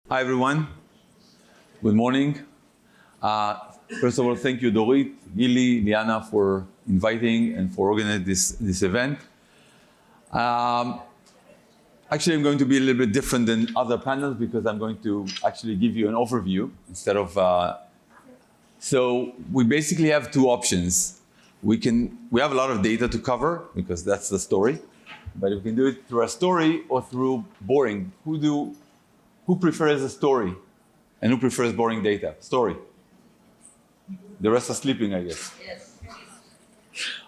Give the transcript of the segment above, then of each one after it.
Hi everyone, good morning. First of all, thank you Dorit, Gili, Liana for inviting and for organizing this event. Actually, I'm going to be a little bit different than other panels because I'm going to actually give you an overview instead of, so we basically have two options. We have a lot of data to cover because that's the story, but we can do it through a story or through boring. Who prefers a story and who prefers boring data? Story. The rest are sleeping, I guess. Yes.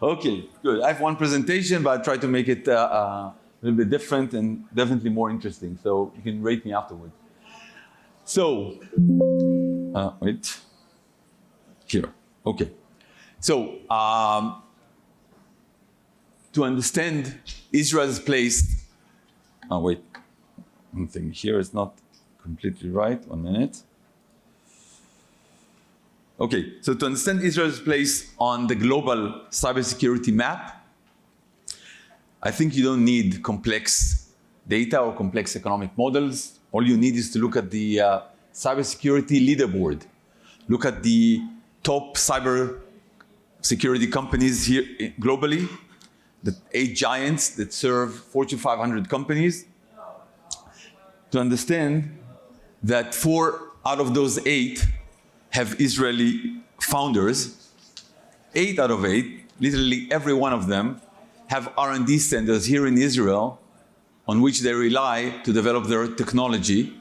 Okay, good. I have one presentation, but I'll try to make it a little bit different and definitely more interesting. So you can rate me afterwards. So, wait. Here. Okay. So, to understand Israel's place, wait. One thing here is not completely right. 1 minute. Okay, so to understand Israel's place on the global cybersecurity map, I think you don't need complex data or complex economic models. All you need is to look at the cybersecurity leaderboard. Look at the top cybersecurity companies here globally, the 8 giants that serve Fortune 500 companies, to understand that 4 out of those 8 have Israeli founders. 8 out of 8, literally every one of them, have R&D centers here in Israel on which they rely to develop their technology.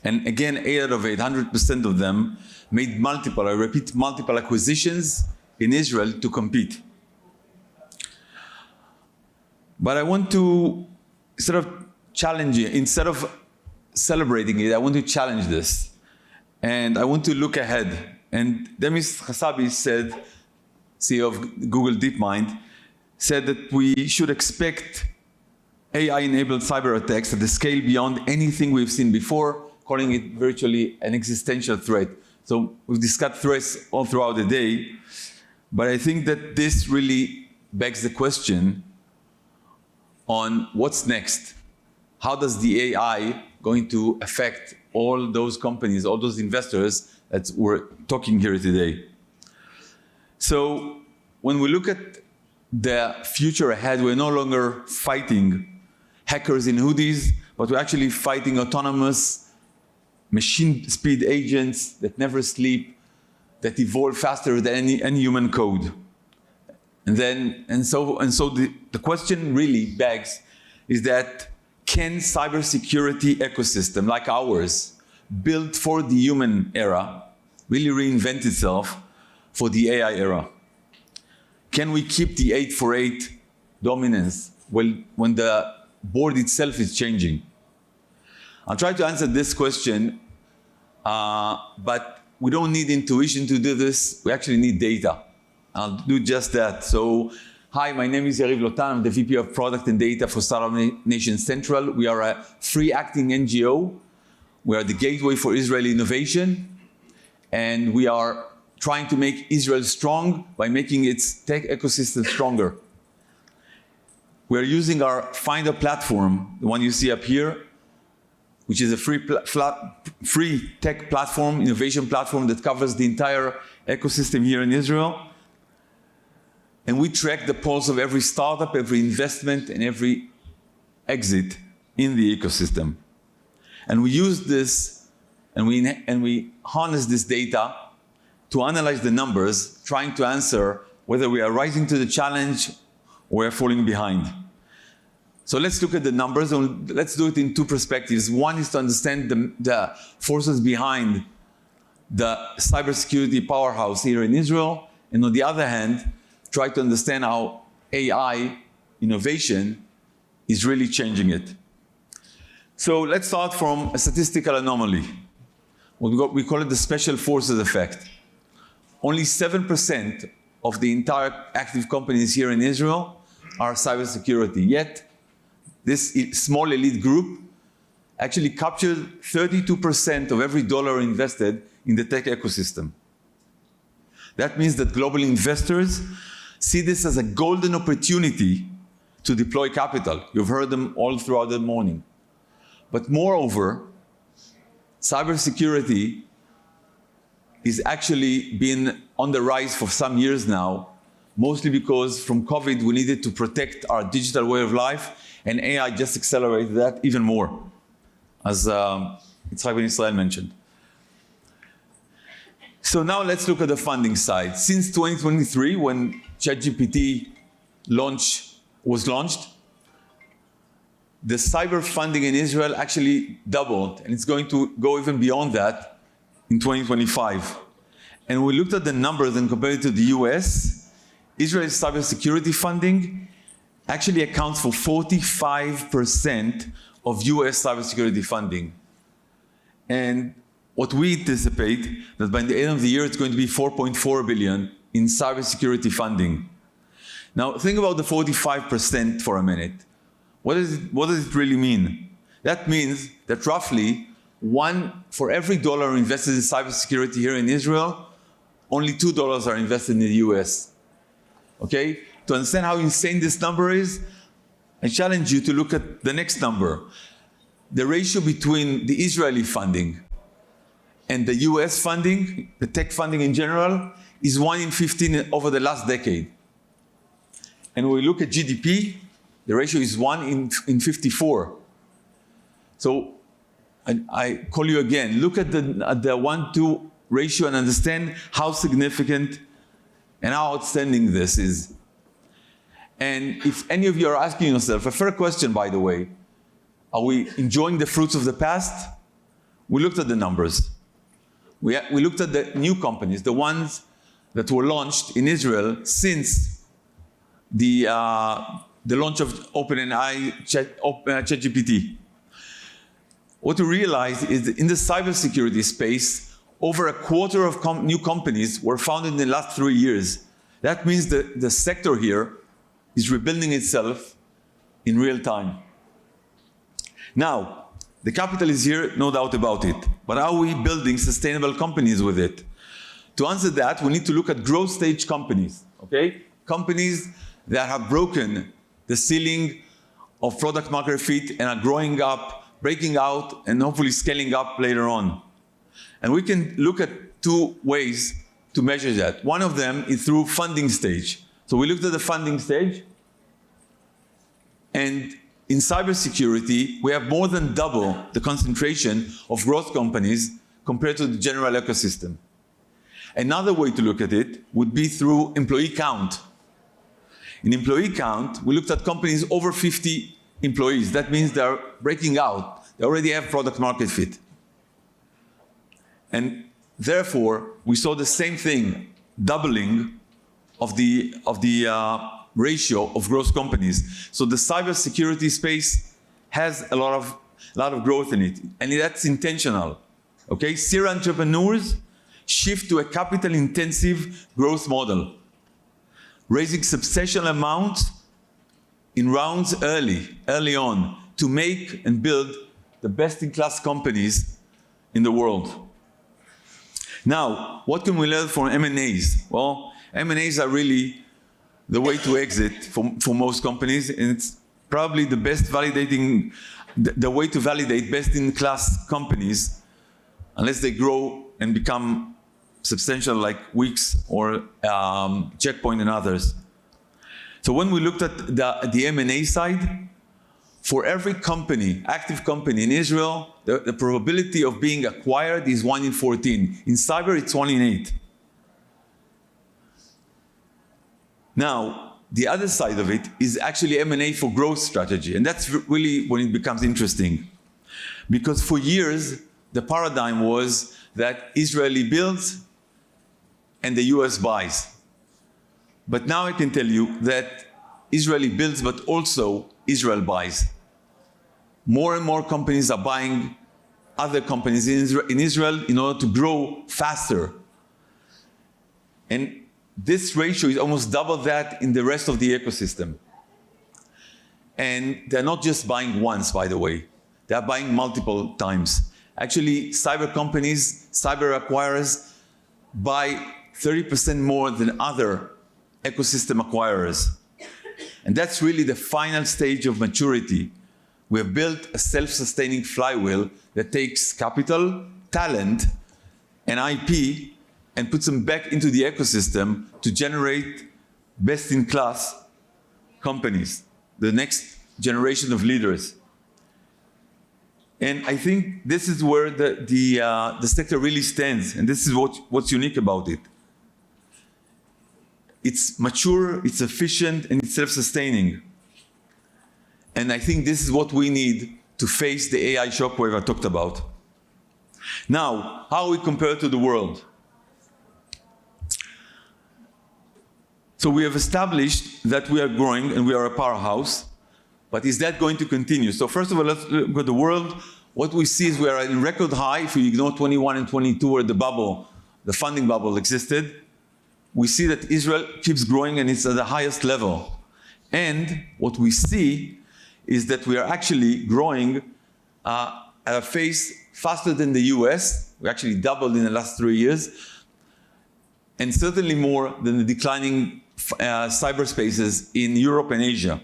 And again, 8 out of 8, 100% of them, made multiple acquisitions in Israel to compete. But I want to sort of challenge you. Instead of celebrating it, I want to challenge this. And I want to look ahead. And Demis Hassabis said, CEO of Google DeepMind, said that we should expect AI-enabled cyber attacks at a scale beyond anything we've seen before, calling it virtually an existential threat. So we've discussed threats all throughout the day, but I think that this really begs the question on what's next. How does the AI going to affect all those companies, all those investors that we're talking here today? So when we look at the future ahead, we're no longer fighting hackers in hoodies, but we're actually fighting autonomous machine speed agents that never sleep, that evolve faster than any human code. And so the question really begs is that, can cybersecurity ecosystem like ours, built for the human era, really reinvent itself for the AI era? Can we keep the 848 dominance when the board itself is changing? I'll try to answer this question, but we don't need intuition to do this. We actually need data. I'll do just that. So, hi, my name is Yariv Lotan. I'm the VP of Product and Data for Startup Nation Central. We are a free-acting NGO. We are the gateway for Israeli innovation. And we are trying to make Israel strong by making its tech ecosystem stronger. We are using our Finder platform, the one you see up here, which is a free tech platform, innovation platform that covers the entire ecosystem here in Israel. And we track the pulse of every startup, every investment, and every exit in the ecosystem. And we use this, and we harness this data to analyze the numbers, trying to answer whether we are rising to the challenge or we're falling behind. So let's look at the numbers, and let's do it in 2 perspectives. One is to understand the forces behind the cybersecurity powerhouse here in Israel, and on the other hand, try to understand how AI innovation is really changing it. So let's start from a statistical anomaly. We call it the special forces effect. Only 7% of the entire active companies here in Israel are cybersecurity. Yet, this small elite group actually captured 32% of every dollar invested in the tech ecosystem. That means that global investors see this as a golden opportunity to deploy capital. You've heard them all throughout the morning. But moreover, cybersecurity is actually been on the rise for some years now, mostly because from COVID we needed to protect our digital way of life, and AI just accelerated that even more, as Yitzhak Ben Israel mentioned. So now let's look at the funding side. Since 2023, when ChatGPT was launched, the cyber funding in Israel actually doubled, and it's going to go even beyond that in 2025. And we looked at the numbers and compared it to the US. Israel's cybersecurity funding actually accounts for 45% of US cybersecurity funding. And what we anticipate that by the end of the year, it's going to be 4.4 billion in cybersecurity funding. Now, think about the 45% for a minute. What does it really mean? That means that roughly for every dollar invested in cybersecurity here in Israel, only $2 are invested in the US. Okay? To understand how insane this number is, I challenge you to look at the next number. The ratio between the Israeli funding and the US funding, the tech funding in general, is 1 in 15 over the last decade. And when we look at GDP, the ratio is 1 in 54. So I call you again, look at the 1-2 ratio and understand how significant and how outstanding this is. And if any of you are asking yourself, a fair question by the way, are we enjoying the fruits of the past? We looked at the numbers. We looked at the new companies, the ones that were launched in Israel since the launch of OpenAI, ChatGPT. What we realized is that in the cybersecurity space, over a quarter of new companies were founded in the last 3 years. That means that the sector here is rebuilding itself in real time. Now, the capital is here, no doubt about it. But how are we building sustainable companies with it? To answer that, we need to look at growth stage companies, okay? Companies that have broken the ceiling of product market fit and are growing up, breaking out, and hopefully scaling up later on. And we can look at 2 ways to measure that. One of them is through funding stage. So we looked at the funding stage, and in cybersecurity, we have more than double the concentration of growth companies compared to the general ecosystem. Another way to look at it would be through employee count. In employee count, we looked at companies over 50 employees. That means they're breaking out. They already have product market fit. And therefore, we saw the same thing, doubling of the ratio of growth companies. So the cybersecurity space has a lot of growth in it, and that's intentional. Okay, serial entrepreneurs shift to a capital-intensive growth model, raising substantial amounts in rounds early on, to make and build the best-in-class companies in the world. Now, what can we learn from M&As? Well, M&As are really the way to exit for most companies, and it's probably the best validating, the way to validate best-in-class companies, unless they grow and become substantial like Wix or Checkpoint and others. So when we looked at the M&A side, for every company, active company in Israel, the probability of being acquired is 1 in 14. In cyber, it's 1 in 8. Now, the other side of it is actually M&A for growth strategy, and that's really when it becomes interesting. Because for years, the paradigm was that Israeli builds and the US buys. But now I can tell you that Israeli builds, but also Israel buys. More and more companies are buying other companies in Israel in order to grow faster. And this ratio is almost double that in the rest of the ecosystem. And they're not just buying once, by the way. They're buying multiple times. Actually, cyber companies, cyber acquirers, buy 30% more than other ecosystem acquirers. And that's really the final stage of maturity We have built a self-sustaining flywheel that takes capital, talent, and IP and puts them back into the ecosystem to generate best-in-class companies, the next generation of leaders. And I think this is where the sector really stands, and this is what's unique about it. It's mature, it's efficient, and it's self-sustaining. And I think this is what we need to face the AI shockwave I talked about. Now, how we compare to the world? So we have established that we are growing and we are a powerhouse, but is that going to continue? So first of all, let's look at the world. What we see is we are in record high. If you ignore 21 and 22 where the funding bubble existed, we see that Israel keeps growing and it's at the highest level. And what we see is that we are actually growing at a pace faster than the US. We actually doubled in the last 3 years, and certainly more than the declining cyberspaces in Europe and Asia.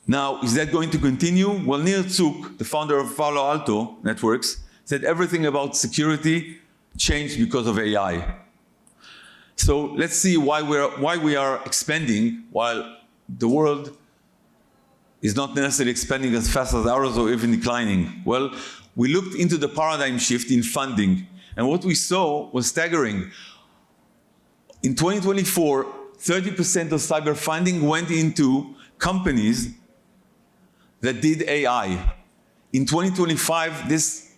Now, is that going to continue? Well, Nir Zuk, the founder of Palo Alto Networks, said everything about security changed because of AI. So let's see why we are expanding while the world is not necessarily expanding as fast as ours or even declining. Well, we looked into the paradigm shift in funding, and what we saw was staggering. In 2024, 30% of cyber funding went into companies that did AI. In 2025, this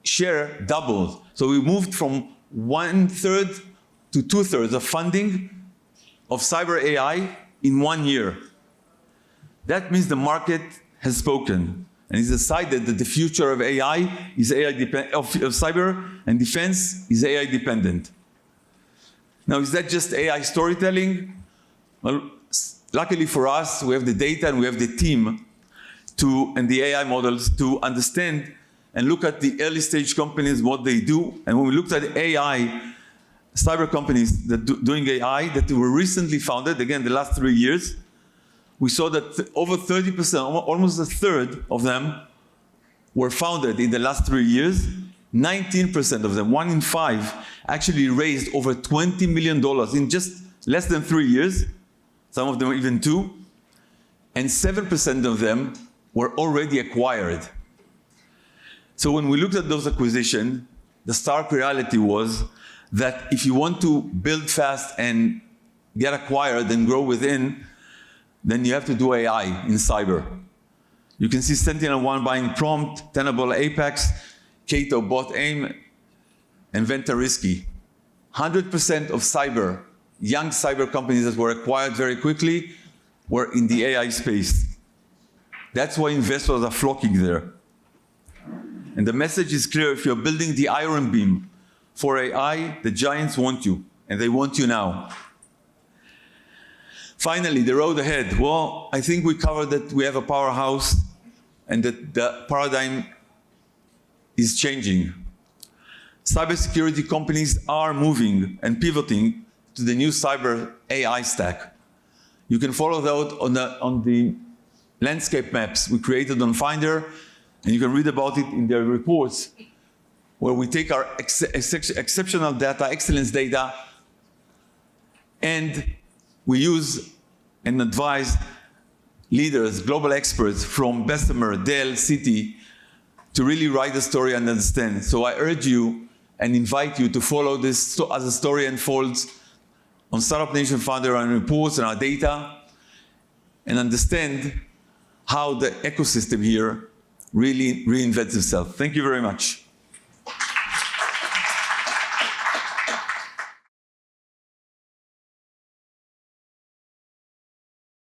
share doubled. So we moved from 1/3 to 2/3 of funding of cyber AI in 1 year. That means the market has spoken and it's decided that the future of AI is of cyber and defense is AI dependent. Now, is that just AI storytelling? Well, luckily for us, we have the data and we have the team and the AI models to understand and look at the early stage companies, what they do. And when we looked at AI, cyber companies that doing AI that were recently founded, again, the last 3 years, we saw that over 30%, almost a third of them were founded in the last 3 years. 19% of them, 1 in 5, actually raised over $20 million in just less than 3 years, some of them even 2, and 7% of them were already acquired. So when we looked at those acquisitions, the stark reality was that if you want to build fast and get acquired and grow within, then you have to do AI in cyber. You can see Sentinel-1 buying Prompt, Tenable Apex, Cato bought AIM, and Ventariski. 100% of young cyber companies that were acquired very quickly were in the AI space. That's why investors are flocking there. And the message is clear: if you're building the Iron Beam for AI, the giants want you, and they want you now. Finally, the road ahead. Well, I think we covered that we have a powerhouse and that the paradigm is changing. Cybersecurity companies are moving and pivoting to the new cyber AI stack. You can follow that on the landscape maps we created on Finder, and you can read about it in their reports, where we take our exceptional data, excellence data, and we use and advise leaders, global experts from Bessemer, Dell, Citi, to really write the story and understand. So I urge you and invite you to follow this as the story unfolds on Startup Nation Finder and reports and our data, and understand how the ecosystem here really reinvents itself. Thank you very much.